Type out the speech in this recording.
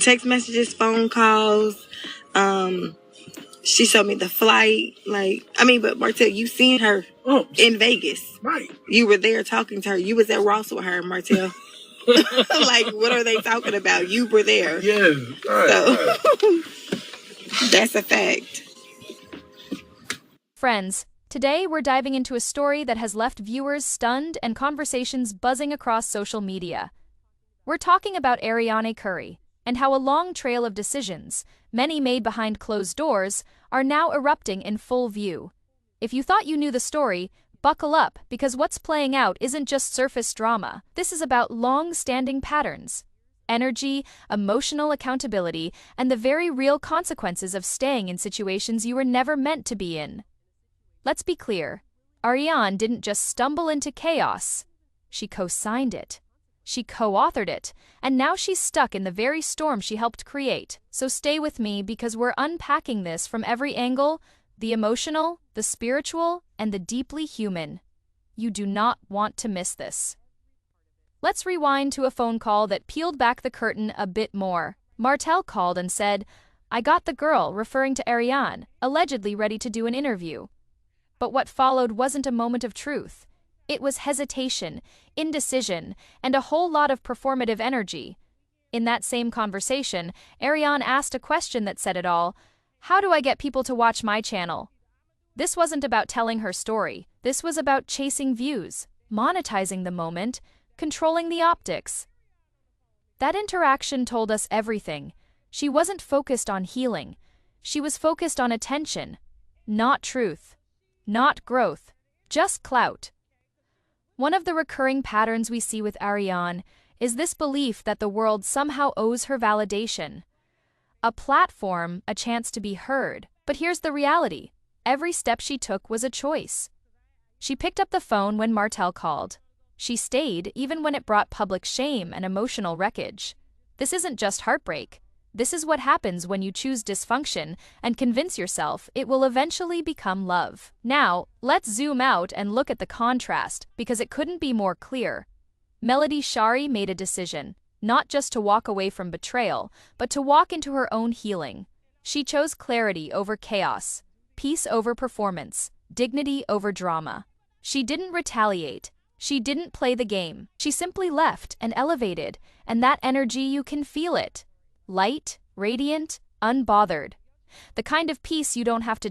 text messages, phone calls. She showed me the flight. But Martell, you seen her in Vegas. Right. You were there talking to her. You was at Ross with her, Martell. What are they talking about? You were there. Yes. Right, so, that's a fact. Friends, today we're diving into a story that has left viewers stunned and conversations buzzing across social media. We're talking about Arionne Curry, and how a long trail of decisions, many made behind closed doors, are now erupting in full view. If you thought you knew the story, buckle up, because what's playing out isn't just surface drama. This is about long-standing patterns, energy, emotional accountability, and the very real consequences of staying in situations you were never meant to be in. Let's be clear, Arionne didn't just stumble into chaos. She co-signed it. She co-authored it, and now she's stuck in the very storm she helped create. So stay with me, because we're unpacking this from every angle: the emotional, the spiritual, and the deeply human. You do not want to miss this. Let's rewind to a phone call that peeled back the curtain a bit more. Martell called and said, "I got the girl," referring to Arionne, allegedly ready to do an interview. But what followed wasn't a moment of truth. It was hesitation, indecision, and a whole lot of performative energy. In that same conversation, Arionne asked a question that said it all: "How do I get people to watch my channel?" This wasn't about telling her story. This was about chasing views, monetizing the moment, controlling the optics. That interaction told us everything. She wasn't focused on healing. She was focused on attention. Not truth. Not growth. Just clout. One of the recurring patterns we see with Arionne is this belief that the world somehow owes her validation. A platform, a chance to be heard. But here's the reality. Every step she took was a choice. She picked up the phone when Martell called. She stayed even when it brought public shame and emotional wreckage. This isn't just heartbreak. This is what happens when you choose dysfunction and convince yourself it will eventually become love. Now, let's zoom out and look at the contrast, because it couldn't be more clear. Melody Shari made a decision, not just to walk away from betrayal, but to walk into her own healing. She chose clarity over chaos, peace over performance, dignity over drama. She didn't retaliate. She didn't play the game. She simply left and elevated, and that energy, you can feel it. Light, radiant, unbothered. The kind of peace you don't have to